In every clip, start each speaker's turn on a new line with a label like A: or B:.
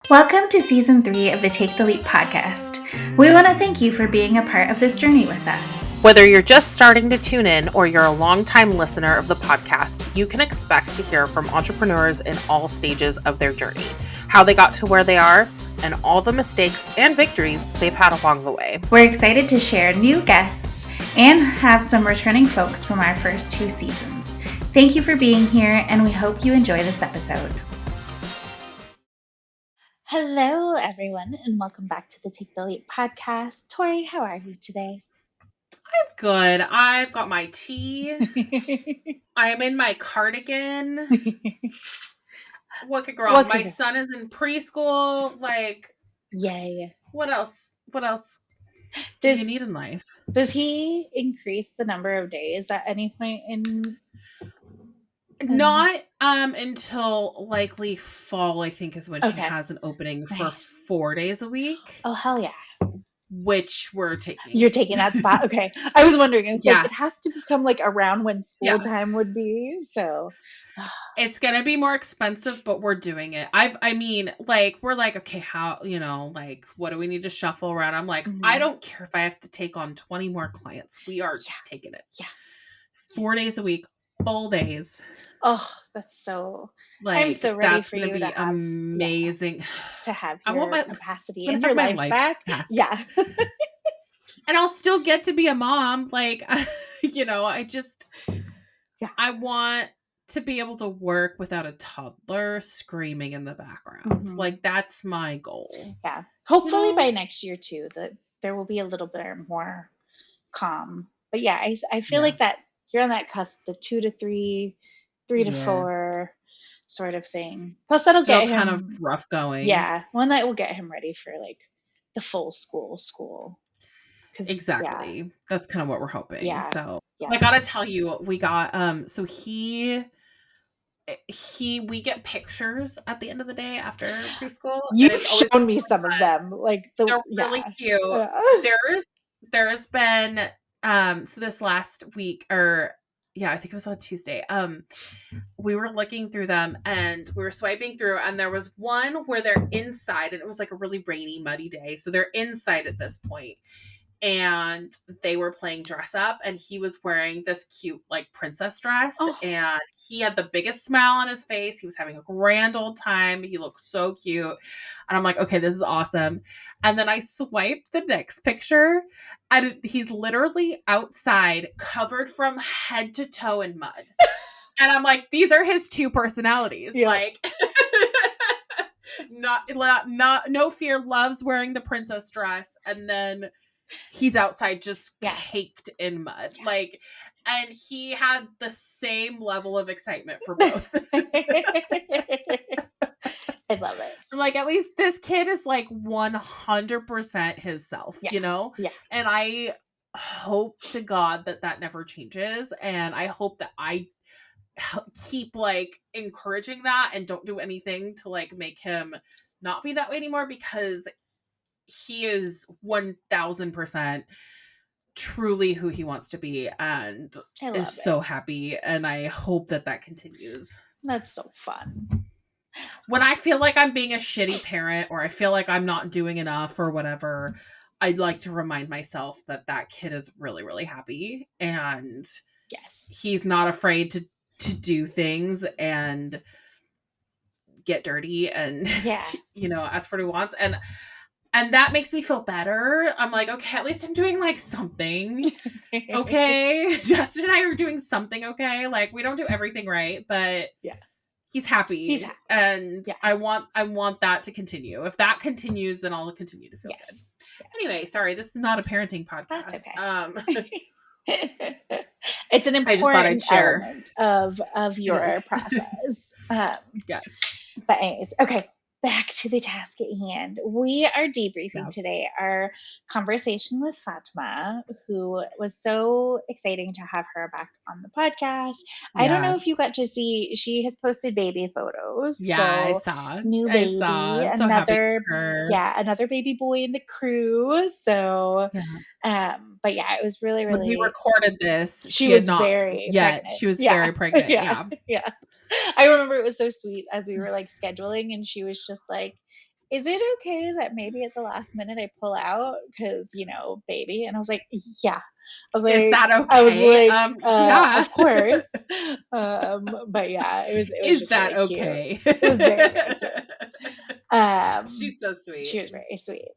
A: Welcome to Season 3 of the Take the Leap podcast. We want to thank you for being a part of this journey with us.
B: Whether you're just starting to tune in or you're a longtime listener of the podcast, you can expect to hear from entrepreneurs in all stages of their journey, how they got to where they are, and all the mistakes and victories they've had along the way.
A: We're excited to share new guests and have some returning folks from our first 2 seasons. Thank you for being here, and we hope you enjoy this episode. Hello, everyone, and welcome back to the Take the Leap podcast. Tori, how are you today?
B: I'm good. I've got my tea. I am in my cardigan. What could go wrong? My son is in preschool.
A: Yay.
B: What else? Do you need in life?
A: Does he increase the number of days at any point in?
B: Not until likely fall, I think, is when she has an opening for 4 days a week.
A: Oh, hell yeah.
B: Which we're taking.
A: You're taking that spot? Okay. I was wondering. It's like it has to become like around when school time would be. So
B: it's gonna be more expensive, but we're doing it. We're like, okay, how, what do we need to shuffle around? I'm like, I don't care if I have to take on 20 more clients. We are taking it. Yeah. 4 days a week, full days.
A: Oh, that's so. I'm so ready for you to have
B: amazing.
A: To have your capacity in your life back. Yeah.
B: And I'll still get to be a mom. I want to be able to work without a toddler screaming in the background. Mm-hmm. That's my goal.
A: Yeah. Hopefully by next year too, that there will be a little bit more calm. But yeah, I feel like that you're on that cusp, the 2 to 3, 3 to 4 sort of thing. Plus that'll get him
B: kind of rough going.
A: Yeah. One that will get him ready for the full school.
B: Exactly. Yeah. That's kind of what we're hoping. Yeah. So I gotta tell you, we got we get pictures at the end of the day after preschool.
A: You've shown me some of them.
B: They're really cute. There has been so this last week, I think it was on Tuesday. We were looking through them and we were swiping through, and there was one where they're inside, and it was like a really rainy, muddy day. So they're inside at this point, and they were playing dress up, and he was wearing this cute princess dress, and he had the biggest smile on his face. He was having a grand old time. He looked so cute. And I'm like, okay, this is awesome. And then I swiped the next picture, and he's literally outside, covered from head to toe in mud. And I'm like, these are his 2 personalities. Yeah. No fear, loves wearing the princess dress, and then he's outside just caked in mud. Yeah. And he had the same level of excitement for both.
A: I love it.
B: I'm like, at least this kid is 100% his self, Yeah. And I hope to God that never changes. And I hope that I keep encouraging that and don't do anything to make him not be that way anymore, because he is 1000% truly who he wants to be, and is so happy. And I hope that continues.
A: That's so fun.
B: When I feel like I'm being a shitty parent, or I feel like I'm not doing enough or whatever, I'd like to remind myself that kid is really, really happy, and he's not afraid to do things and get dirty and ask for what he wants. And that makes me feel better. I'm like, okay, at least I'm doing something. Okay. Justin and I are doing something okay. We don't do everything right, but he's happy. And I want that to continue. If that continues, then I'll continue to feel good. Yeah. Anyway, sorry, this is not a parenting podcast.
A: That's okay. It's an important element of your process.
B: Yes.
A: But anyways, okay. Back to the task at hand. We are debriefing today our conversation with Fatima, who was so exciting to have her back on the podcast. Yeah. I don't know if you got to see, she has posted baby photos.
B: Yeah, so I saw.
A: New baby.
B: So
A: another baby boy in the crew. So, but it was really, really.
B: When we recorded this,
A: she was very pregnant.
B: She was very pregnant. Yeah.
A: I remember it was so sweet as we were scheduling, and she was just is it okay that maybe at the last minute I pull out because, baby? And I was like, yeah.
B: Is that okay? Yeah.
A: Of course. But yeah, it was
B: Is
A: just
B: that
A: really cute.
B: okay?
A: It was very, very cute.
B: She's so sweet.
A: She was very sweet.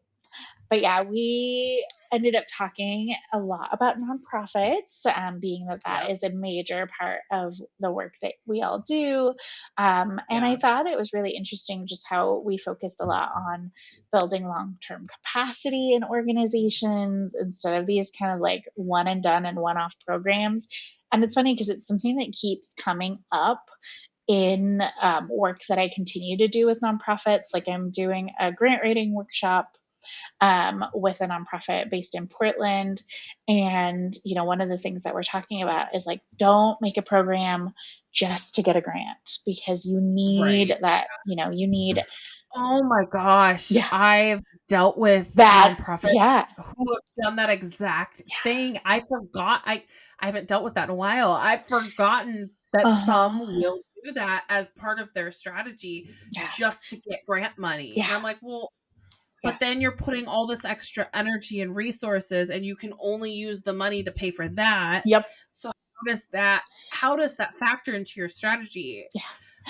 A: But yeah, we ended up talking a lot about nonprofits, being that is a major part of the work that we all do. And I thought it was really interesting just how we focused a lot on building long-term capacity in organizations instead of these kind of like one and done and one-off programs. And it's funny because it's something that keeps coming up in work that I continue to do with nonprofits. Like I'm doing a grant writing workshop with a nonprofit based in Portland. And, one of the things that we're talking about is like, don't make a program just to get a grant because you need that, you need.
B: Oh my gosh.
A: Yeah.
B: I've dealt with nonprofits who have done that exact thing. I forgot. I haven't dealt with that in a while. I've forgotten that some will do that as part of their strategy just to get grant money. And I'm like, well, but then you're putting all this extra energy and resources and you can only use the money to pay for that.
A: Yep.
B: So how does that factor into your strategy?
A: Yeah.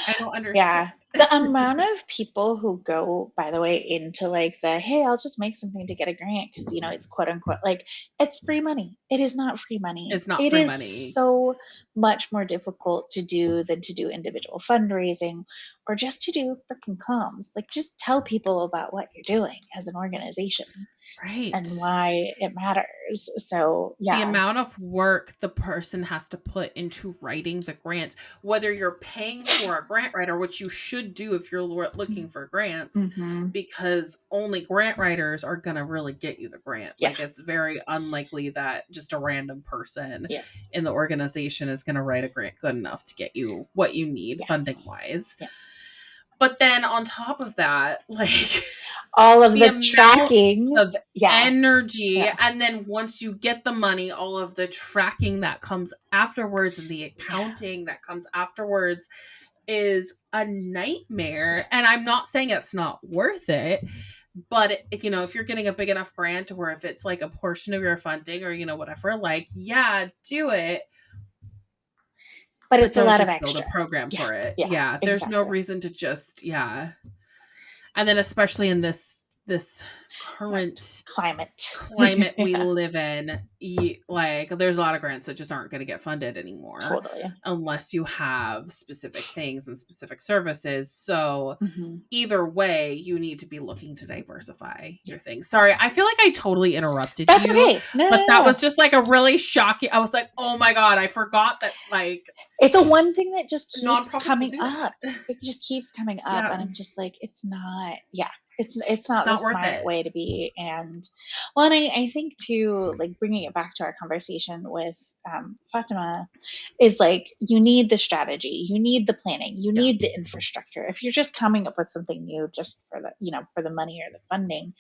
B: I don't understand.
A: The amount of people who go, by the way, into like hey, I'll just make something to get a grant because, it's quote unquote, like it's free money. It is not free money.
B: It's not
A: free money.
B: It is
A: so much more difficult to do than to do individual fundraising or just to do freaking comms. Like just tell people about what you're doing as an organization.
B: Right.
A: And why it matters. So,
B: the amount of work the person has to put into writing the grant, whether you're paying for a grant writer, which you should do if you're looking for grants, because only grant writers are going to really get you the grant. Like it's very unlikely that just a random person in the organization is going to write a grant good enough to get you what you need funding wise. But then on top of that, like
A: all of the tracking
B: of energy. And then once you get the money, all of the tracking that comes afterwards and the accounting that comes afterwards is a nightmare. And I'm not saying it's not worth it, but if you're getting a big enough grant or if it's like a portion of your funding or, whatever, like, do it.
A: But it's a lot of
B: extra. Build a program for it. There's no reason to just, And then especially in this current climate we live in, like there's a lot of grants that just aren't going to get funded anymore.
A: Totally.
B: Unless you have specific things and specific services. So either way, you need to be looking to diversify your things. Sorry, I feel like I totally interrupted
A: That's
B: you.
A: Okay.
B: But that was just like a really shocking. I was like, oh my God, I forgot that like
A: it's a one thing that just keeps coming up. It just keeps coming up and I'm just like, it's not it's not the smart way to be. And I think too, like bringing it back to our conversation with Fatima is like, you need the strategy, you need the planning, you need the infrastructure. If you're just coming up with something new just for the, for the money or the funding,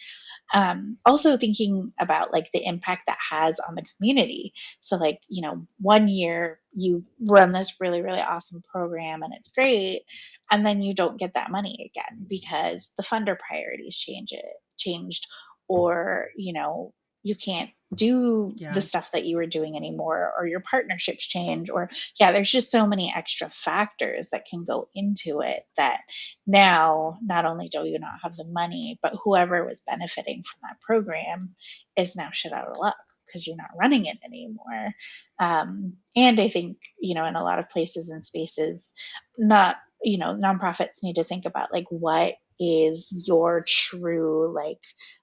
A: also thinking about like the impact that has on the community. So like, 1 year you run this really, really awesome program and it's great. And then you don't get that money again because the funder priorities changed, or, you can't do the stuff that you were doing anymore, or your partnerships change, or there's just so many extra factors that can go into it that now not only do you not have the money, but whoever was benefiting from that program is now shit out of luck because you're not running it anymore. And I think, in a lot of places and spaces, nonprofits need to think about like, what is your true like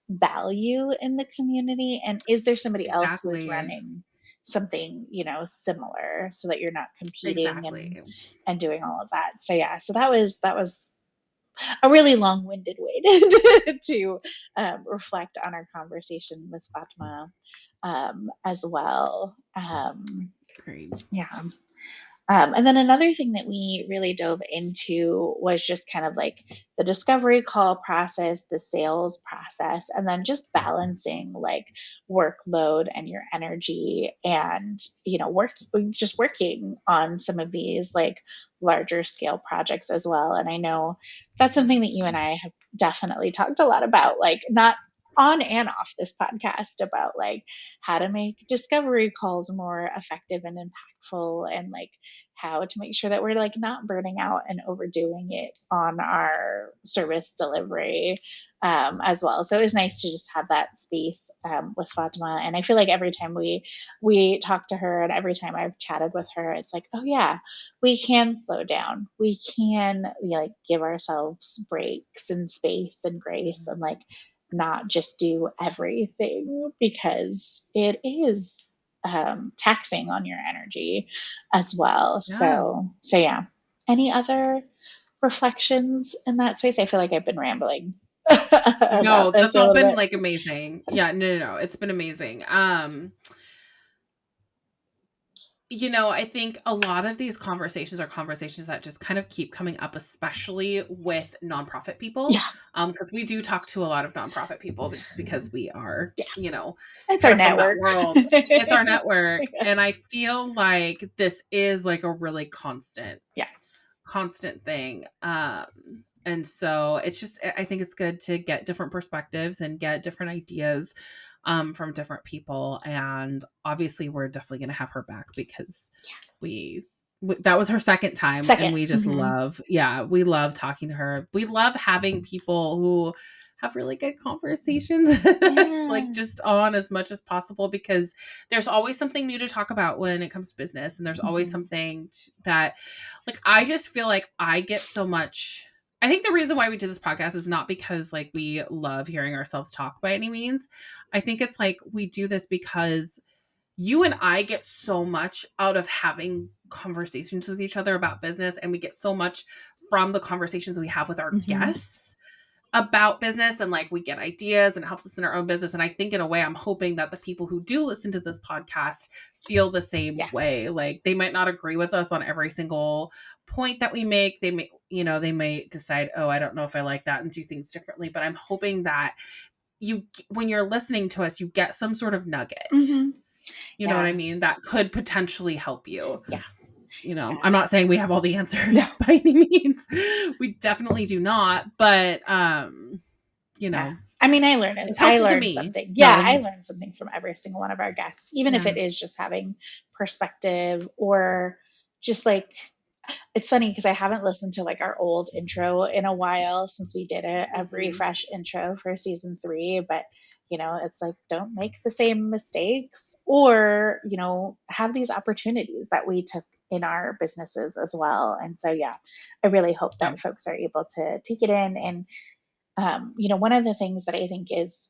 A: value in the community, and is there somebody else who is running something similar, so that you're not competing and doing all of that. So that was a really long-winded way to reflect on our conversation with Fatima as well.
B: Great.
A: And then another thing that we really dove into was just kind of like the discovery call process, the sales process, and then just balancing like workload and your energy and, just working on some of these like larger scale projects as well. And I know that's something that you and I have definitely talked a lot about, like not on and off this podcast, about like how to make discovery calls more effective and impactful, and like how to make sure that we're like not burning out and overdoing it on our service delivery, as well. So it was nice to just have that space, with Fatima. And I feel like every time we talk to her and every time I've chatted with her, it's like, oh yeah, we can slow down. We can like give ourselves breaks and space and grace, and like not just do everything, because it is, taxing on your energy as well.
B: Yeah.
A: So yeah. Any other reflections in that space? I feel like I've been rambling
B: No,
A: about this
B: that's
A: a
B: all
A: little
B: been
A: bit.
B: like amazing. Yeah, no. It's been amazing. I think a lot of these conversations are conversations that just kind of keep coming up, especially with nonprofit people.
A: Yeah,
B: Because we do talk to a lot of nonprofit people, but just because we are,
A: yeah. It's
B: kind
A: our
B: of from that
A: network.
B: world. It's our network.
A: Yeah.
B: And I feel like this is like a really
A: Yeah.
B: constant thing. And so it's just, I think it's good to get different perspectives and get different ideas from different people. And obviously we're definitely going to have her back because that was her second time, and
A: Second.
B: we just
A: Hmm.
B: we love talking to her. We love having people who have really good conversations. It's like
A: Yeah.
B: just on as much as possible, because there's always something new to talk about when it comes to business, and there's always
A: Hmm.
B: something that, like, I just feel like I get so much. I think the reason why we did this podcast is not because like we love hearing ourselves talk by any means. I think it's like we do this because you and I get so much out of having conversations with each other about business, and we get so much from the conversations we have with our
A: Hmm.
B: guests about business, and like we get ideas and it helps us in our own business. And I think in a way I'm hoping that the people who do listen to this podcast feel the same
A: Yeah.
B: way. Like they might not agree with us on every single point that we make. They may decide, oh, I don't know if I like that, and do things differently. But I'm hoping that when you're listening to us, you get some sort of nugget.
A: Hmm.
B: You know what
A: Yeah.
B: I mean? That could potentially help you.
A: Yeah.
B: I'm not saying we have all the
A: No.
B: answers by any means. We definitely do not, but
A: Yeah. I mean,
B: it's
A: I
B: helpful to
A: learned
B: me.
A: something. Yeah, I
B: No,
A: learned something from every single one of our guests, even if
B: yeah.
A: it is just having perspective, or just like, it's funny because I haven't listened to like our old intro in a while, since we did a
B: Mhm.
A: refresh intro for season 3. But it's like, don't make the same mistakes, or have these opportunities that we took in our businesses as well. And so yeah, I really hope
B: Yep.
A: that folks are able to take it in. And one of the things that I think is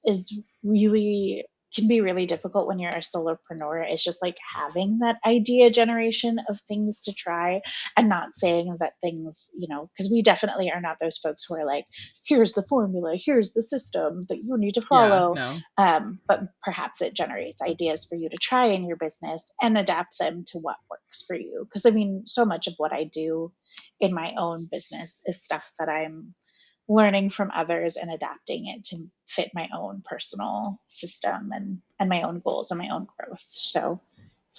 A: really, can be really difficult when you're a solopreneur, is just like having that idea generation of things to try, and not saying that things, because we definitely are not those folks who are like, here's the formula, here's the system that you need to
B: Yeah,
A: follow.
B: no.
A: But perhaps it generates ideas for you to try in your business and adapt them to what works for you. Because I mean, so much of what I do in my own business is stuff that I'm learning from others and adapting it to fit my own personal system, and my own goals and my own growth. So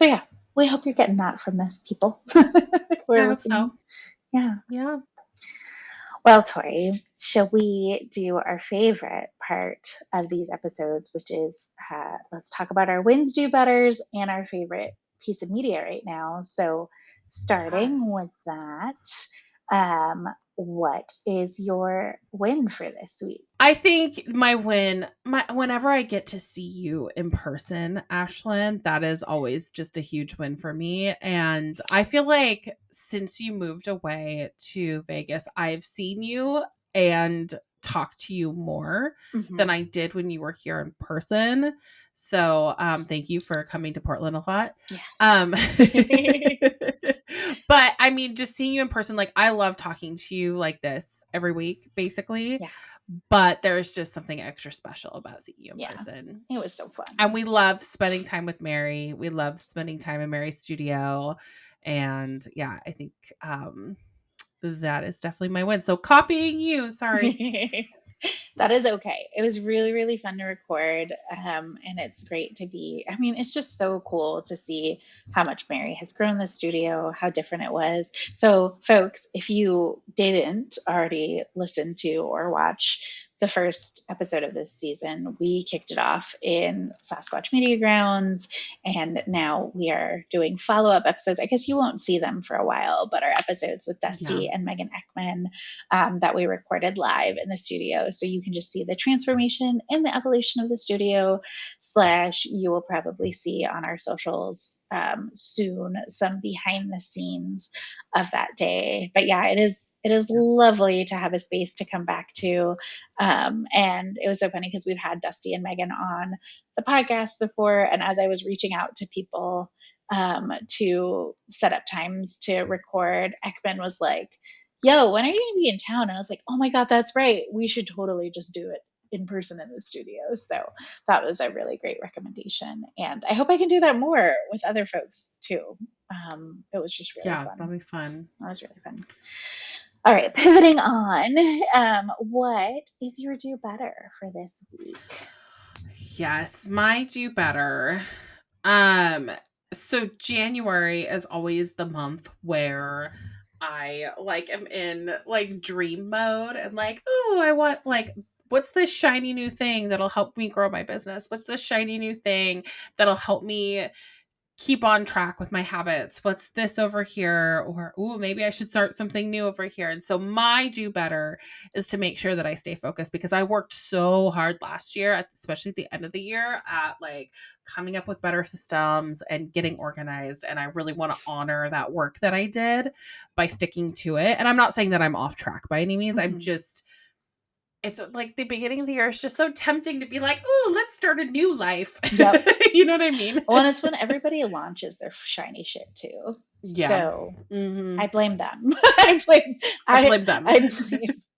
A: yeah, we hope you're getting that from this, people who
B: I
A: are
B: hope so.
A: listening. Yeah.
B: Yeah.
A: Well, Tori, shall we do our favorite part of these episodes, which is, let's talk about our wins, do betters, and our favorite piece of media right now. So,
B: Yes.
A: starting with that, what is your win for this week?
B: I think whenever I get to see you in person, Ashlan, that is always just a huge win for me. And I feel like since you moved away to Vegas, I've seen you and talked to you more
A: Mm-hmm.
B: than I did when you were here in person. So thank you for coming to Portland a lot. Um
A: Yeah.
B: but I mean, just seeing you in person, like I love talking to you like this every week, basically.
A: Yeah.
B: But there's just something extra special about seeing you in
A: Yeah.
B: person.
A: It was so fun.
B: And we love spending time with Mary. We love spending time in Mary's studio. And yeah, I think that is definitely my win. So copying you, sorry.
A: That is okay. It was really, really fun to record. And it's great to be, I mean, it's just so cool to see how much Mary has grown the studio, how different it was. So, folks, if you didn't already listen to or watch the first episode of this season, we kicked it off in Sasquatch Media Grounds, and now we are doing follow-up episodes. I guess you won't see them for a while, but our episodes with Dusty and Megan Ekman that we recorded live in the studio. So you can just see the transformation and the evolution of the studio. / you will probably see on our socials soon some behind the scenes of that day. But yeah, it is lovely to have a space to come back to. And it was so funny because we've had Dusty and Megan on the podcast before. And as I was reaching out to people to set up times to record, Ekman was like, yo, when are you going to be in town? And I was like, oh my God, that's right. We should totally just do it in person in the studio. So that was a really great recommendation. And I hope I can do that more with other folks too. It was just really fun.
B: Yeah, that'll be fun.
A: That was really fun. All right, pivoting on. What is your do better for this week?
B: Yes, my do better. So January is always the month where I am in dream mode and oh, I want what's this shiny new thing that'll help me grow my business? What's this shiny new thing that'll help me keep on track with my habits? What's this over here? Or, ooh, maybe I should start something new over here. And so my do better is to make sure that I stay focused, because I worked so hard last year, especially at the end of the year, at coming up with better systems and getting organized. And I really want to honor that work that I did by sticking to it. And I'm not saying that I'm off track by any means. I'm just, it's the beginning of the year is just so tempting to be like, oh, let's start a new life. Yep. You know what I mean?
A: Well, and it's when everybody launches their shiny shit too. Yeah. So I blame them. I blame them.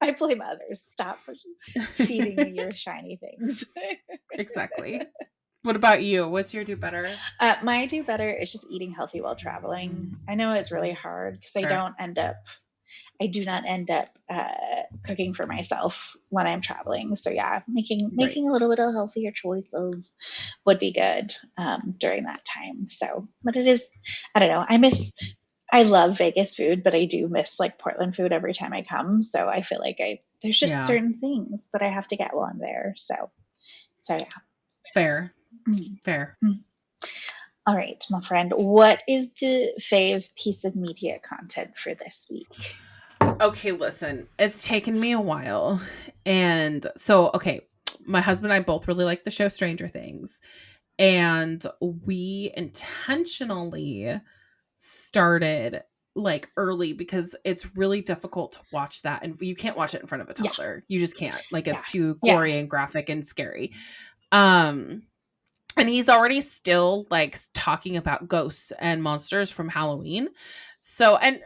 A: I blame others. Stop feeding me your shiny things.
B: Exactly. What about you? What's your do better?
A: My do better is just eating healthy while traveling. I know it's really hard because I do not end up cooking for myself when I'm traveling. So yeah, making a little bit of healthier choices would be good during that time. So, but it is, I don't know. I love Vegas food, but I do miss Portland food every time I come. So I feel like there's just certain things that I have to get while I'm there. So yeah.
B: Fair. Fair.
A: All right, my friend, what is the fave piece of media content for this week?
B: Okay, listen, it's taken me a while. And so, okay, my husband and I both really like the show Stranger Things. And we intentionally started early because it's really difficult to watch that. And you can't watch it in front of a toddler. Yeah. You just can't. It's too gory and graphic and scary. And he's already still talking about ghosts and monsters from Halloween. So, and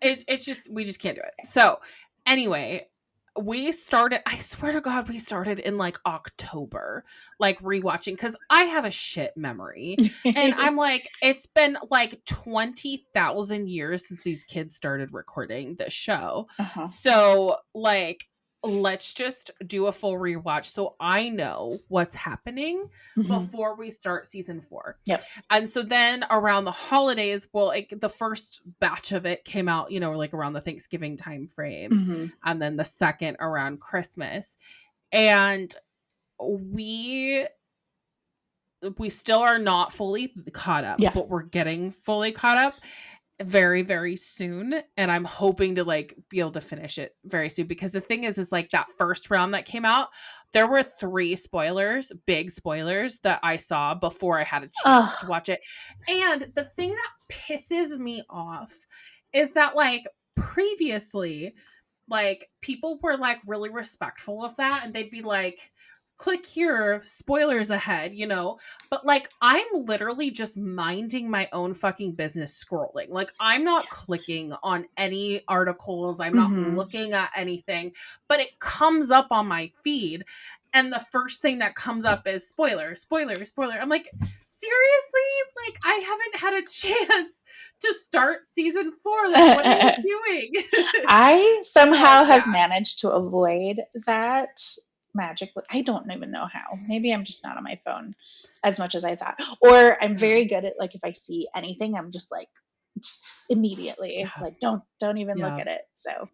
B: it's just, we just can't do it. So anyway, we started, I swear to God, we started in October, rewatching, because I have a shit memory. And I'm it's been 20,000 years since these kids started recording this show. Uh-huh. So let's just do a full rewatch so I know what's happening before we start season 4.
A: Yep.
B: And so then around the holidays, well, the first batch of it came out, around the Thanksgiving time frame, and then the second around Christmas. And we still are not fully caught up, but we're getting fully caught up very, very soon, and I'm hoping to be able to finish it very soon, because the thing is that first round that came out, there were 3 big spoilers that I saw before I had a chance to watch it. And the thing that pisses me off is that previously people were really respectful of that, and they'd be click here, spoilers ahead, but I'm literally just minding my own fucking business scrolling. I'm not clicking on any articles. I'm not looking at anything, but it comes up on my feed. And the first thing that comes up is spoiler. I'm seriously? Like, I haven't had a chance to start season 4. Like, what are you doing?
A: I somehow have managed to avoid that magically. I don't even know how. Maybe I'm just not on my phone as much as I thought. Or I'm very good at, like, if I see anything, I'm just like, just immediately, like, don't even look at it. So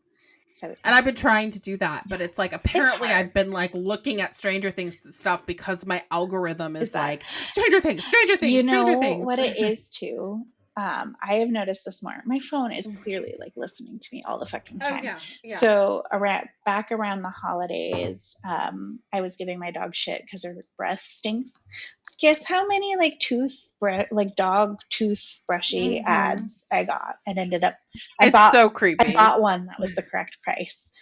B: and I've been trying to do that, but it's like, apparently I've been like looking at Stranger Things stuff because my algorithm is like Stranger Things.
A: You know
B: Stranger Things.
A: what it is too? I have noticed this more. My phone is clearly like listening to me all the fucking time. So back around the holidays, I was giving my dog shit because her breath stinks. Guess how many like dog toothbrushy ads I got, and ended up
B: so creepy.
A: I bought one that was the correct price.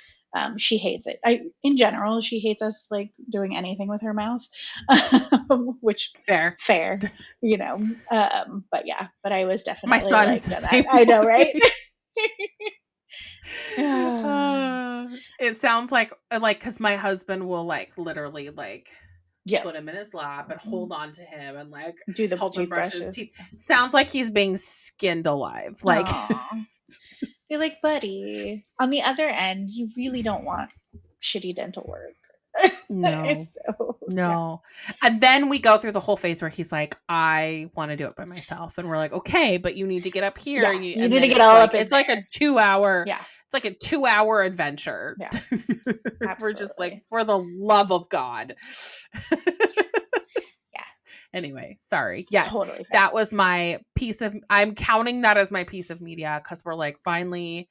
A: She hates it. In general, she hates us like doing anything with her mouth, which fair, you know. But I was definitely
B: my son
A: like,
B: is the same
A: I know, right?
B: It sounds like because my husband will like literally like put him in his lap and hold on to him and like
A: do the
B: help him brush his teeth. Sounds like he's being skinned alive. Like,
A: be like, buddy. On the other end, you really don't want shitty dental work.
B: No. And then we go through the whole phase where he's like, I want to do it by myself, and we're like, okay, but you need to get up here.
A: Yeah, you need to get all up.
B: It's like a 2-hour.
A: Yeah.
B: It's like a 2-hour adventure.
A: Yeah.
B: We're just like, for the love of God. Anyway, sorry. Yes, totally that was my piece of. I'm counting that as my piece of media because we're like finally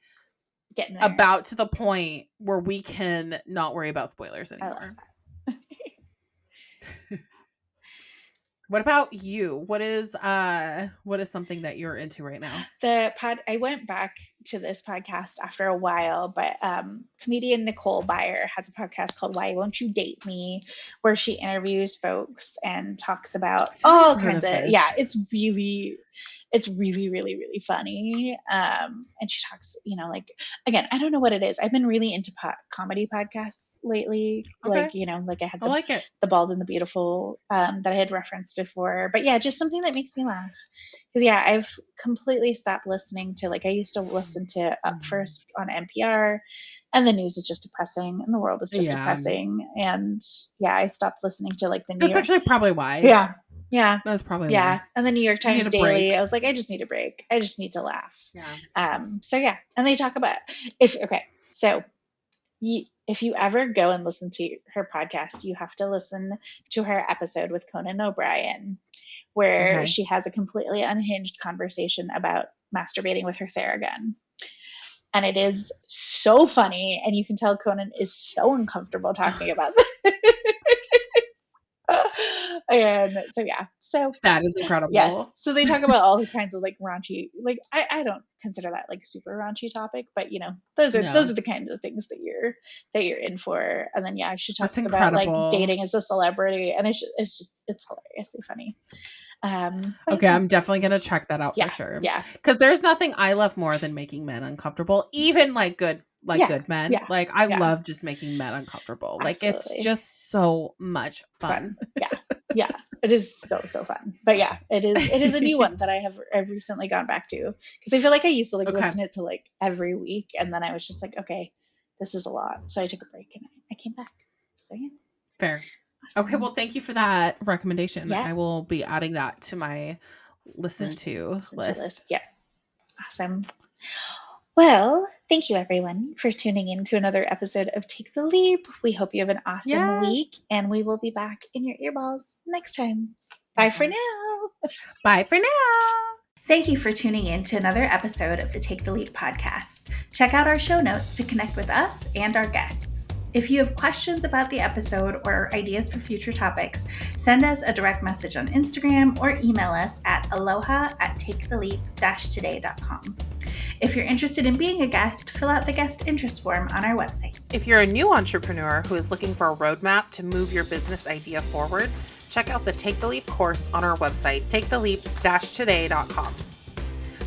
A: getting there.
B: About to the point where we can not worry about spoilers anymore. What about you? What is something that you're into right now?
A: I went back to this podcast after a while, but comedian Nicole Byer has a podcast called Why Won't You Date Me, where she interviews folks and talks about all kinds of it's really, really, really funny. And she talks, like, again, I don't know what it is. I've been really into comedy podcasts lately. Okay. Like, I had the Bald and the Beautiful that I had referenced before. But yeah, just something that makes me laugh. Because I've completely stopped listening to, like, I used to listen to Up First on NPR, and the news is just depressing, and the world is just depressing. And I stopped lisoning to, like, the New York.
B: That's actually probably why.
A: Yeah.
B: That's probably why.
A: And the New York Times Daily, I was like, I just need a break. I just need to laugh. And they talk about if you ever go and listen to her podcast, you have to listen to her episode with Conan O'Brien, where she has a completely unhinged conversation about masturbating with her Theragun. And it is so funny, and you can tell Conan is so uncomfortable talking about this. And so
B: that is incredible.
A: Yes. So they talk about all kinds of like raunchy, like I don't consider that like super raunchy topic, but those are the kinds of things that you're in for. And then she talks about like dating as a celebrity, and it's hilariously funny.
B: Okay, I'm definitely gonna check that out for sure.
A: Yeah,
B: because there's nothing I love more than making men uncomfortable, even like good men. Yeah. Like I love just making men uncomfortable. Absolutely. Like it's just so much fun.
A: Yeah, it is so fun. But it is a new one that I've recently gone back to, because I feel like I used to listen to it to like every week, and then I was just like, okay, this is a lot, so I took a break and I came back. So
B: fair. Awesome. Okay, well, thank you for that recommendation. Yeah. I will be adding that to my listen to list.
A: Yeah. Awesome. Well, thank you everyone for tuning in to another episode of Take the Leap. We hope you have an awesome week, and we will be back in your earballs next time. Bye for now.
B: Bye for now.
A: Thank you for tuning in to another episode of the Take the Leap podcast. Check out our show notes to connect with us and our guests. If you have questions about the episode or ideas for future topics, send us a direct message on Instagram or email us at aloha@taketheleap-today.com. If you're interested in being a guest, fill out the guest interest form on our website.
B: If you're a new entrepreneur who is looking for a roadmap to move your business idea forward, check out the Take the Leap course on our website, taketheleap-today.com.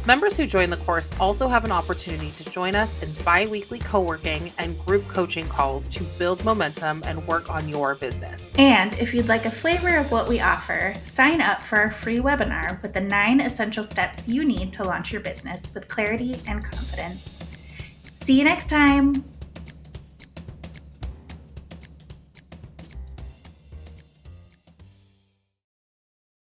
B: Members who join the course also have an opportunity to join us in bi-weekly co-working and group coaching calls to build momentum and work on your business.
A: And if you'd like a flavor of what we offer, sign up for our free webinar with the 9 essential steps you need to launch your business with clarity and confidence. See you next time.